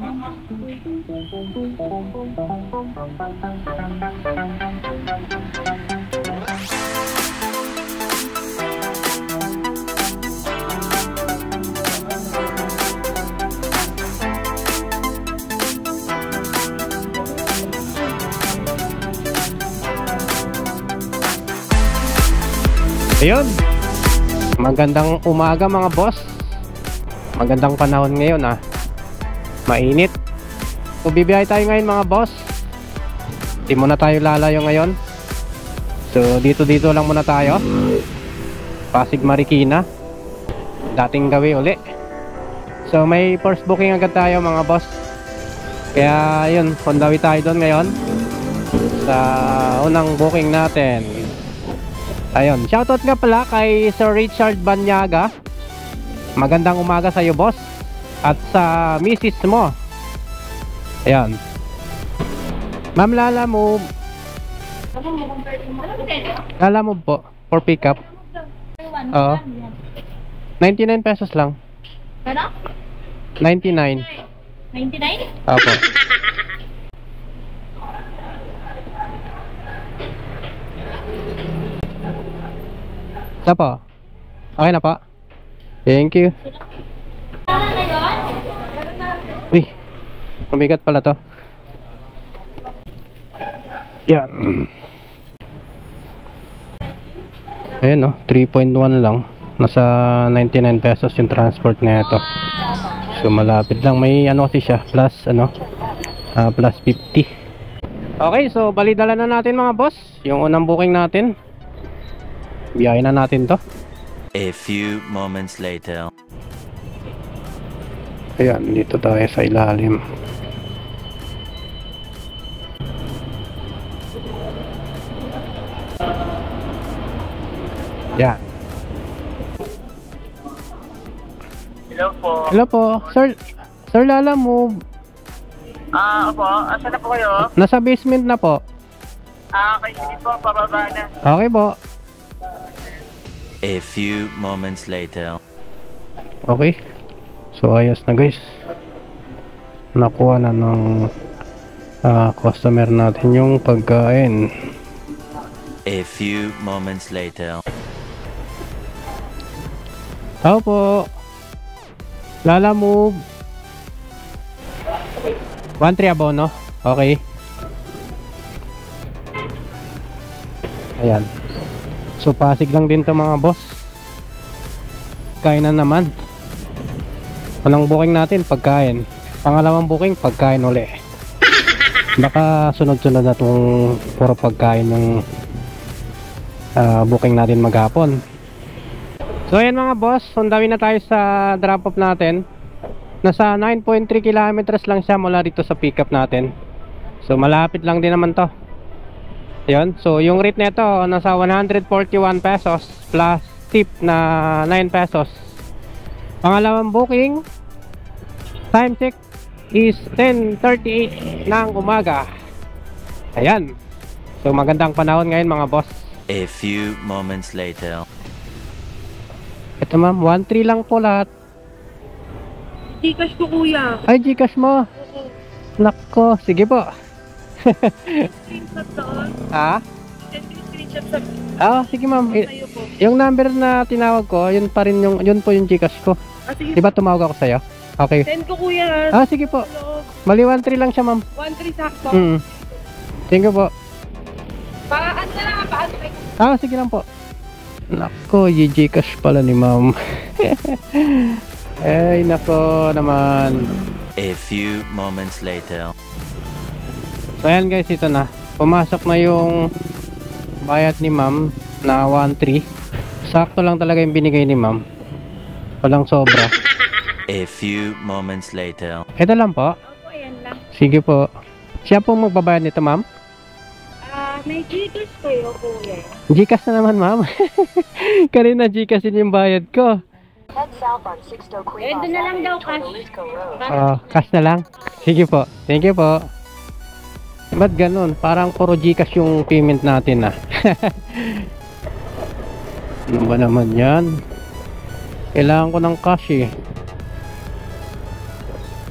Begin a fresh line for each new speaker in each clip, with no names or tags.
Ayun, magandang umaga mga boss. Magandang panahon ngayon mainit. So bibiyahe tayo ngayon mga boss. Di muna tayo lalayo ngayon. So dito lang muna tayo. Pasig Marikina, dating gawi uli. So may first booking agad tayo mga boss. Kaya yun, pundawi tayo doon ngayon sa unang booking natin. Ayun, shoutout nga pala kay Sir Richard Banyaga. Magandang umaga sa iyo boss. At sa misis mo. Ayan. Ma'am, Lala mo po for pickup. Oo. 99 pesos lang.
Ano?
99.
99?
Opo. Na po. Okay na po. Thank you. Uy, mabigat pala to. Yan. Ayan 3.1 lang. Nasa 99 pesos yung transport na ito. So malapit lang. May kasi siya. Plus plus 50. Okay, so balidala na natin mga boss. Yung unang booking natin. Biyahe na natin to.
A few moments later.
Ayan, dito tayo sa ilalim. Yan.
Hello po.
Hello po. Sir Lala mo.
Opo. Asan na po kayo?
Nasa basement na po.
Okay, sige po. Pababa na.
Okay po.
A few moments later.
Okay. So ayos na guys. Nakuha na ng customer natin yung pagkain.
A few moments later.
Tao po. Lala move. 1-3 abono. Okay. Ayan. So Pasig lang din to mga boss. Kain na naman. Unang booking natin pagkain. Pangalawang booking pagkain uli. Baka sunod-sunod na itong puro pagkain yung booking natin maghapon. So ayan mga boss, sundawi na tayo sa drop off natin. Nasa 9.3 kilometers lang siya mula dito sa pick up natin. So malapit lang din naman to. Yun, so yung rate nito nasa 141 pesos plus tip na 9 pesos. Pangalawang booking, time check is 10:38 ng umaga. Ayan. So magandang panahon ngayon mga boss.
A few moments later.
Ito ma'am, 1-3 lang po lahat.
Gcash ko kuya.
Ay, Gcash mo. Nako, sige po.
Screenshot doon.
Ha?
Send yung screenshot sa
Sige ma'am.
sa'yo po.
Yung number na tinawag ko, yun pa rin yun po yung Gcash ko.
Sige.
Diba tumawag ako sa'yo? Okay.
Send ko kuya.
Sige po.
Hello.
Mali 1-3 lang siya ma'am.
1-3 sakto.
Thank you po.
Pakaan na lang. Paantay.
Sige lang po. Nako, Gcash pala ni ma'am. Ay, nako naman.
A few moments later.
So ayan guys, ito na. Pumasok na yung bayad ni ma'am na 1-3. Sakto lang talaga yung binigay ni ma'am. Walang sobra.
A few moments later.
Ito lang po.
Opo, ayan lang.
Sige po. Siya po magbabayad nito ma'am.
May Gcash kayo kuya.
Gcash na naman ma'am. Kanina Gcash din yung bayad ko.
Ito na lang daw cash.
Cash na lang. Sige po. Thank you po. Ba't ganun? Parang puro Gcash yung payment natin Ano ba naman yan? Kailangan ko ng cash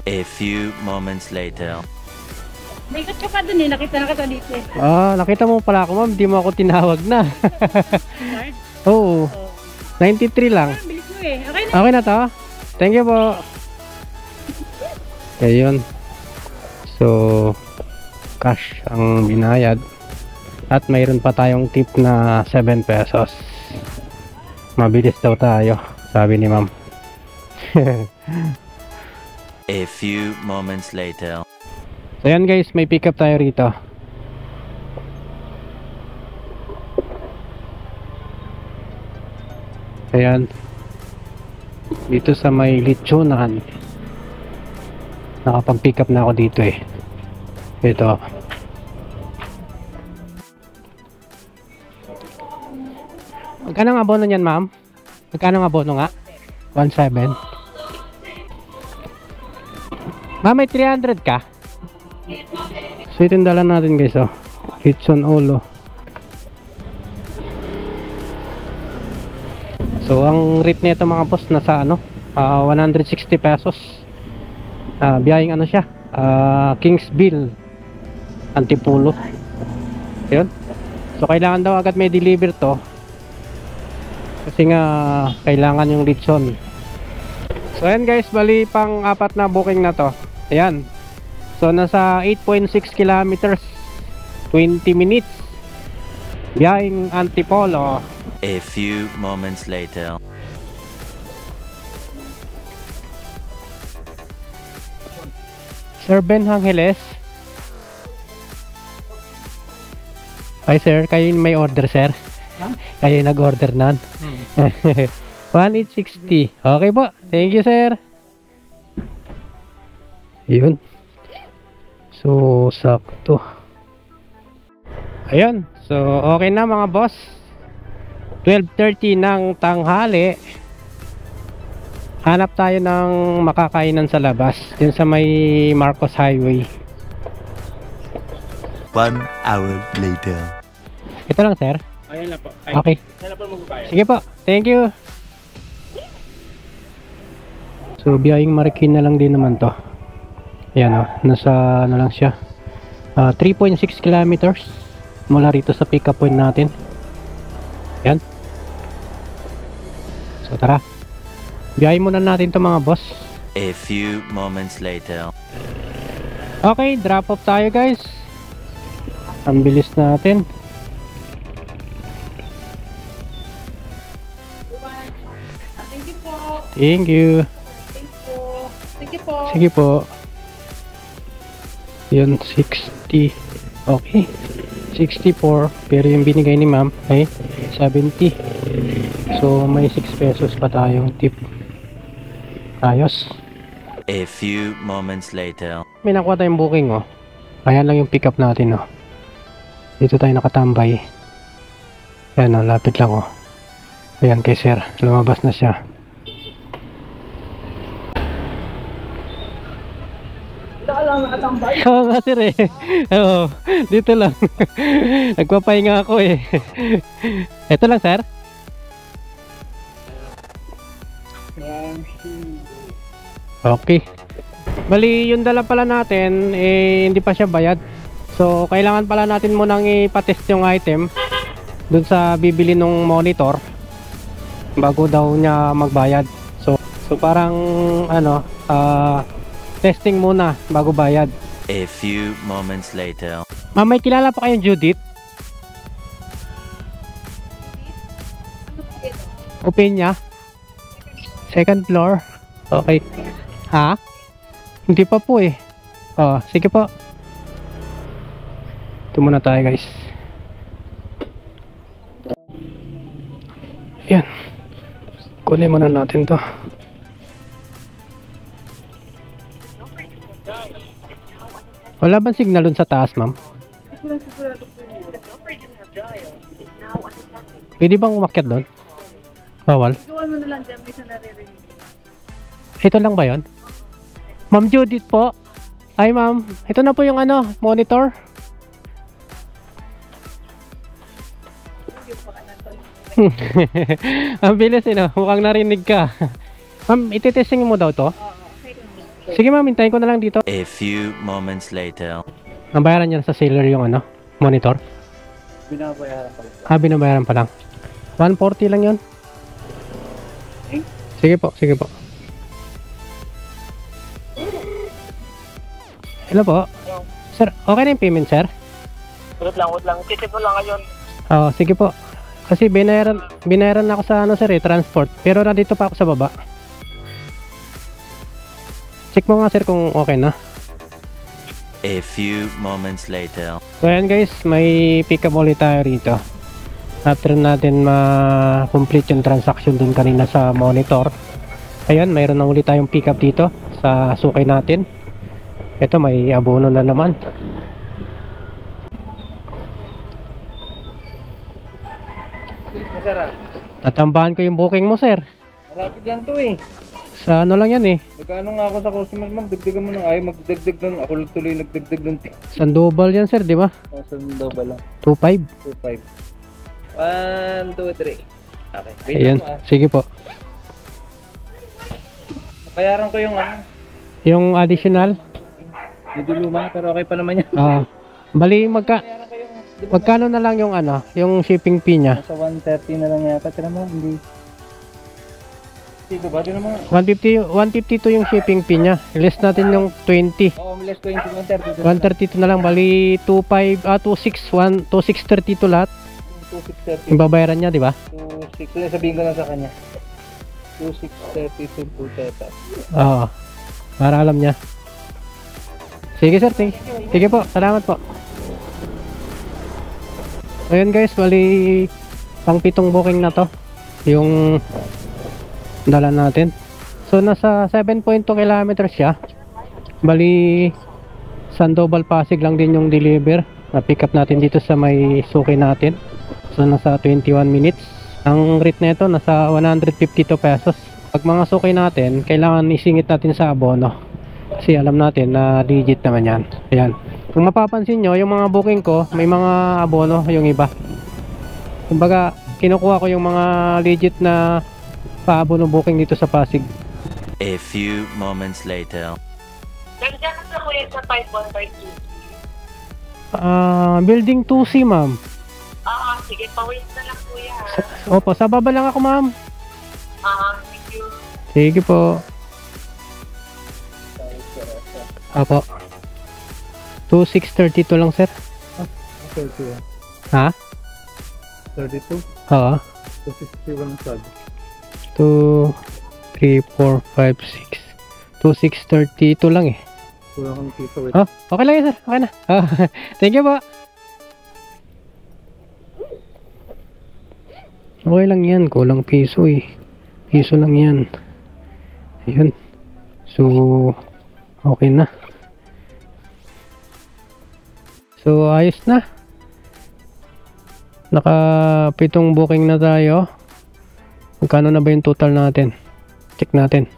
A few moments later.
May ikot ka pa dun eh. Nakita na kita dito eh.
Ah, nakita mo pala ako, ma'am. Di mo ako tinawag na.
Lord?
Oo. 93 lang.
Ang bilis mo eh. Okay na.
Okay na to? Thank you po. Ayun. So, cash ang binayad. At mayroon pa tayong tip na 7 pesos. Mabilis daw tayo, sabi ni ma'am.
A few moments later.
So yan guys, may pick up tayo rito. Ayan. Dito sa may Lechonan. Nakapag-pick up na ako dito eh. Ito. Magkano ang abono niyan, ma'am? Magkano ang abono nga? 1.7. Ma'am, may 300 ka? So ito yung dala natin guys, oh. Lechon ulo. So ang rate nito mga boss nasa ano, 160 pesos. Biyaheng ano siya, Kingsville, Antipolo. Yun. So kailangan daw agad may deliver to. Kasi nga kailangan yung lechon. So ayan guys, bali pang 4 na booking na to. Ayan. So nasa 8.6 kilometers, 20 minutes. Biyaheng Antipolo.
A few moments later.
Sir Ben Angeles. Hi sir, kayo yung may order sir? Kayo yung nag-order nan? 1,860. Okay po, thank you sir. Yun. So, sakto. Ayun. So, okay na mga boss. 12:30 ng tanghali. Hanap tayo ng makakainan sa labas. Dun sa may Marcos Highway.
1 hour later.
Ito lang sir.
Ayan na po.
Okay.
Saan na po magbabayad?
Sige po. Thank you. So, biyaheng Marikina lang din naman to. Ayan o. Nasa, ano lang siya. 3.6 kilometers. Mula rito sa pick up point natin. Ayan. So, tara. Biyahin muna natin to mga boss.
A few moments later.
Okay, drop off tayo guys. Ang bilis natin.
Thank you po.
Thank you.
Thank you po.
Sige po. Yun, 60. Okay. 64. Pero yung binigay ni ma'am ay 70. So, may 6 pesos pa tayong tip. Ayos.
A few moments later.
May nakuha tayong booking, oh. Ayan lang yung pick up natin, oh. Dito tayo nakatambay. Ayan, oh. Lapit lang, oh. Ayan kay sir. Lumabas na siya. Oo nga sir eh. Oo, dito lang. Nagpapahinga ako eh. Ito lang sir. Okay. Bali yung dala pala natin eh, hindi pa siya bayad. So kailangan pala natin munang ipatest yung item dun sa bibili ng monitor bago daw niya magbayad. So parang ano, testing muna bago bayad.
A few moments later.
Ma'am, may kilala pa kayong Judith? Opinya? Second floor? Okay. Ha? Hindi pa po eh. Oh, sige po. Ito muna tayo guys. Ayan. Kunin muna natin to. Wala bang signal dun sa taas, ma'am? Pwede bang umakyat doon? Bawal?
Gawan mo na lang dyan. May isa naririnig.
Ito lang ba yun? Ma'am Judith po. Ay ma'am, ito na po yung ano, monitor. Ang bilis eh no? Mukhang narinig ka. Ma'am, ititesting mo daw to?
Oo, okay lang.
Sige ma'am, hintayin ko na lang dito.
A few moments later.
Nabayaran niya na sa seller yung ano, monitor.
Binabayaran pa lang.
Binabayaran pa lang. 140 lang yun. Sige po, sige po. Hello po. Sir, okay na yung payment, sir?
Wait lang. Kisip mo lang ngayon.
Oo, sige po. Kasi binayaran ako sa ano sir transport. Pero nandito pa ako sa baba. Check mo nga sir kung okay na.
A few moments later.
So ayan guys, may pick up ulit tayo rito. After natin ma-complete yung transaction dun kanina sa monitor. Ayan, mayroon na ulit tayong pick up dito sa sukay natin. Ito may abono na naman. Tatambahan ko yung booking mo sir.
Rapid lang to eh.
Sa ano lang yan eh.
Nagkano nga ako sa customer, ma'am, dagdagan mo ng ayaw, magdagdag lang. Ako tuloy nagdagdag ng
Sandoval yan sir, di ba?
1,000 daw ba lang?
2.5.
2,500. 1, 2, 3. Okay. Wait
Ayan,
lang,
sige po.
Bayaran ko yung ano.
Yung additional.
Medyo luma, pero okay pa naman yan.
Bali
Bayaran ko yung, di ba,
magkano na lang yung ano, yung shipping fee niya?
nasa 130 na lang yata. Tira mo, hindi. Dito ba? Di naman.
152 yung shipping fee niya. Less natin yung 20.
Oo, less 20, 130.
132 na lang, bali 2632 lahat.
2630.
Yung babayaran niya, di ba?
26. Sabihin ko na sa kanya. 2630 simple teta.
Oo. Para alam niya. Sige sir, sige po. Salamat po. Ayun guys, bali pang 7 booking na to. Yung dala natin. So nasa 7.2 kilometers siya. Bali Sandoval Pasig lang din yung deliver. Na-pick up natin dito sa may suki natin. So nasa 21 minutes. Ang rate na ito nasa 152 pesos. Pag mga suki natin, kailangan isingit natin sa abono. Kasi alam natin na legit naman yan. Ayan. Kung mapapansin nyo, yung mga booking ko, may mga abono yung iba. Kumbaga, kinukuha ko yung mga legit na pa-abono booking dito sa Pasig.
A few moments later.
Nandiyan na sa kuya sa 5152.
Building 2C, ma'am.
Sige, pawait na lang kuya.
Opo, sa baba lang ako, ma'am.
Thank you.
Sige po. Opo. 2632 lang, sir.
32.
Ha?
32?
Oo.
261 sub.
2, 3, 4, 5, 6. 2632 lang eh.
Kulang kang piso. Wait.
Oh, okay lang yun, sir. Okay na. Thank you po. Okay lang yan. Kulang piso eh. Piso lang yan. Ayun. So, okay na. So, ayos na. Naka 7 booking na tayo. Magkano na ba yung total natin? Check natin.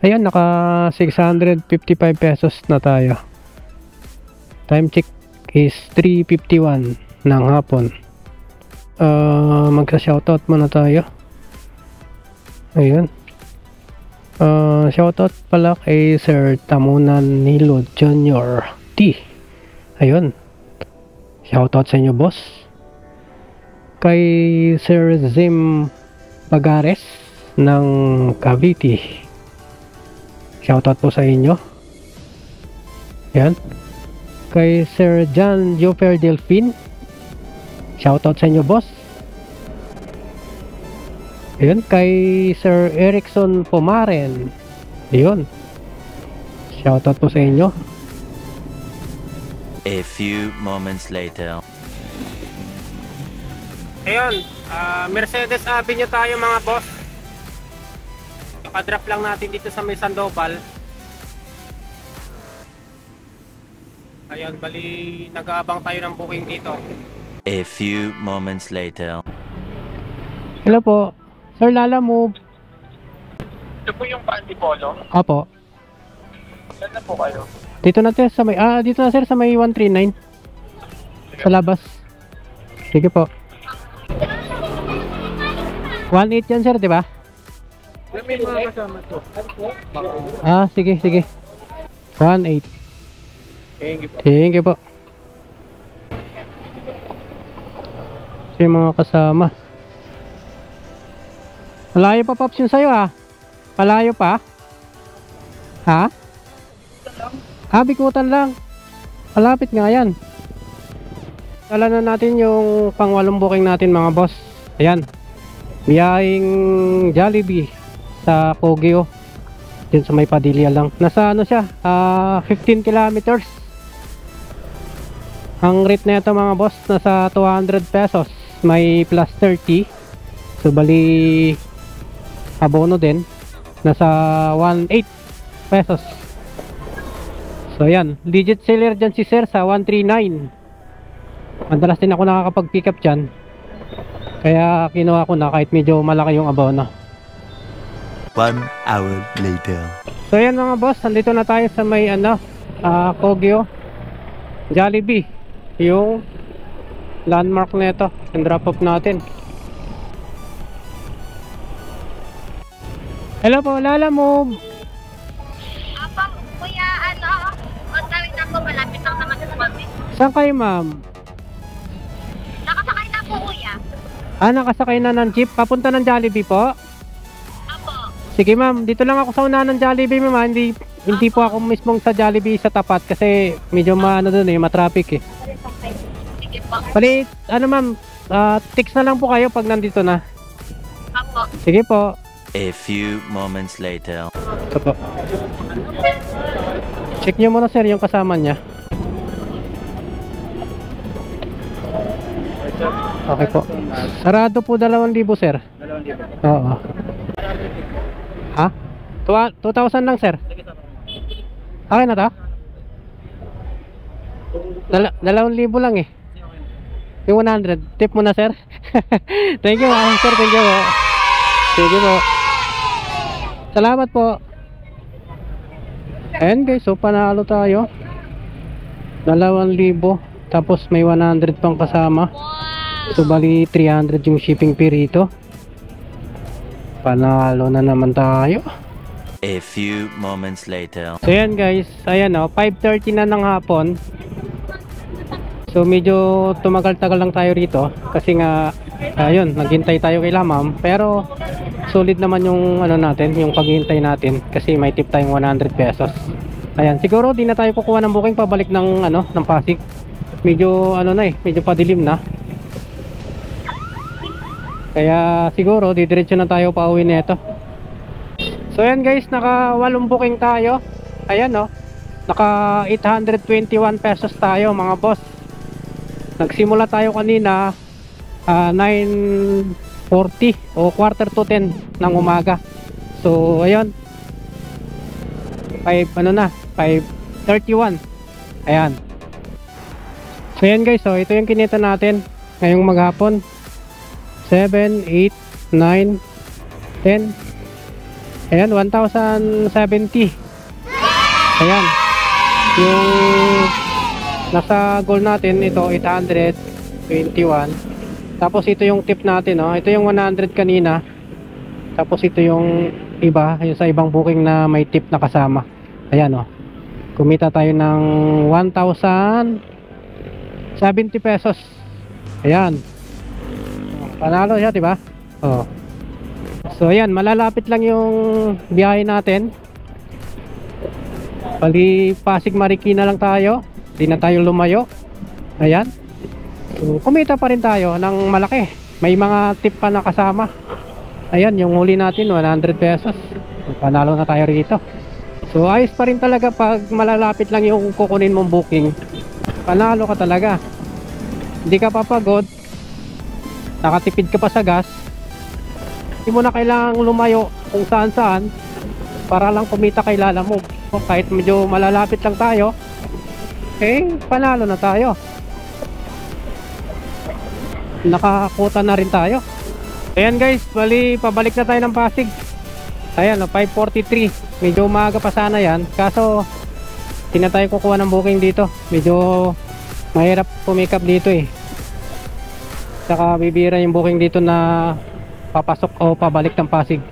Ayan, naka 655 pesos na tayo. Time check is 3:51 ng hapon. Magsa-shoutout muna tayo. Ayun. Shoutout pala kay Sir Tamunan Nilo Jr. T. Ayun. Shoutout sa inyo, boss. Kay Sir Zim Pagares ng Cavite. Shoutout po sa inyo. Ayan. Kay Sir John Joper Delfin. Shoutout sa inyo, boss. Ayun. Kay Sir Erickson Pomaren. Ayun. Shoutout po sa inyo.
A few moments later.
Ayun, Mercedes Avenue tayo mga boss. Nakadrop lang natin dito sa may Sandoval. Ayun, bali nag-aabang tayo ng booking dito.
A few moments later.
Hello po, Sir Lala Move.
Ito po yung Antipolo.
Opo.
Saan na po kayo?
Dito na sa may dito na sir sa may 139. Sa labas. Sige po. 18 yan sir, di ba?
May mga kasama to.
Ah, sige, sige. 1.8.
Thank you po.
Thank you po. Ito yung mga kasama. Malayo pa, Pops, yun sa'yo, ah. Malayo pa? Ha? Ah, Bikutan lang. Malapit nga yan. Dala na natin yung pang-walong booking natin, mga boss. Ayan. Biyahing Jollibee sa Kogyo. Dun sa may Padilla lang. Nasa ano siya? 15 kilometers. Ang rate na ito, mga boss, nasa 200 pesos. May plus 30. So, bali abono din. Nasa 1.8 pesos. So, ayan. Legit seller dyan si sir sa 139. Madalas din ako nakakapag-pick up dyan. Kaya kinuha ko na kahit medyo malaki yung abono.
1 hour later.
So ayan mga boss, nandito na tayo sa may Kogyo Jollibee. Yung landmark na ito. Yung drop off natin. Hello po, Lala mo.
Apa, kuya, on time na po, malapit lang naman sa Bobby.
Saan kayo, ma'am?
Nakasakay na po, kuya.
Ah, nakasakay na ng jeep. Papunta ng Jollibee po?
Apo.
Sige ma'am, dito lang ako sa unahan ng Jollibee, ma'am. Hindi po ako mismong sa Jollibee sa tapat kasi medyo maano doon matraffic eh.
Sige po.
Bali, ano ma'am, text na lang po kayo pag nandito na.
Apo.
Sige po.
A few moments later.
Ito po. Check nyo muna sir yung kasama niya. Okay po. Sarado po 2,000 sir.
2,000.
Oo. Ha? 2,000 lang sir. Okay na to? 2,000 lang eh. Yung 100. Tip mo na sir. Thank you sir. Thank you po. Thank you po. Salamat po. Ayan guys, so panalo tayo. 2,000. Tapos may 100 pang kasama. So bali 300 yung shipping fee rito. Panalo na naman tayo.
A few moments later.
So ayan guys, ayan 5:30 na ng hapon. So medyo tumagal-tagal lang tayo rito kasi nga ayun, naghintay tayo kay ma'am. Pero solid naman yung ano natin, yung paghihintay natin kasi may tip tayong 100 pesos. Ayan, siguro di na tayo kukuha ng booking pabalik ng ng Pasig. Medyo medyo padilim na. Kaya siguro didiretso na tayo pauwi nito. So ayan guys, naka 8 booking tayo. Ayan naka 821 pesos tayo mga boss. Nagsimula tayo kanina 9:40 o quarter to 10 ng umaga. So ayun, 5:31. Ayan. So ayan guys, ito yung kinita natin ngayong maghapon. 7, 8, 9, 10. Ayan, 1,070. Ayan. Yung nasa goal natin, ito 821. Tapos ito yung tip natin, ito yung 100 kanina. Tapos ito yung iba, yung sa ibang booking na may tip na kasama. Ayan kumita tayo ng 1,070 pesos. Ayan. Panalo siya, diba? So ayan, malalapit lang yung biyahe natin. Bali Pasig Marikina lang tayo. Di na tayo lumayo. Ayan. So, kumita pa rin tayo ng malaki. May mga tip pa na kasama. Ayan, yung huli natin 100 pesos. Panalo na tayo rito. So ayos pa rin talaga pag malalapit lang yung kukunin mong booking. Panalo ka talaga. Hindi ka papagod. Nakatipid ka pa sa gas. Hindi mo na kailangang lumayo kung saan saan para lang kumita kay Lala mo. Kahit medyo malalapit lang tayo, panalo na tayo. Nakakuta na rin tayo. Ayan guys, bali pabalik na tayo ng Pasig. Ayan 5:43. Medyo umaga pa sana yan. Kaso hindi na tayo kukuha ng booking dito. Medyo mahirap pumikap dito Saka bibira yung booking dito na papasok o pabalik ng Pasig.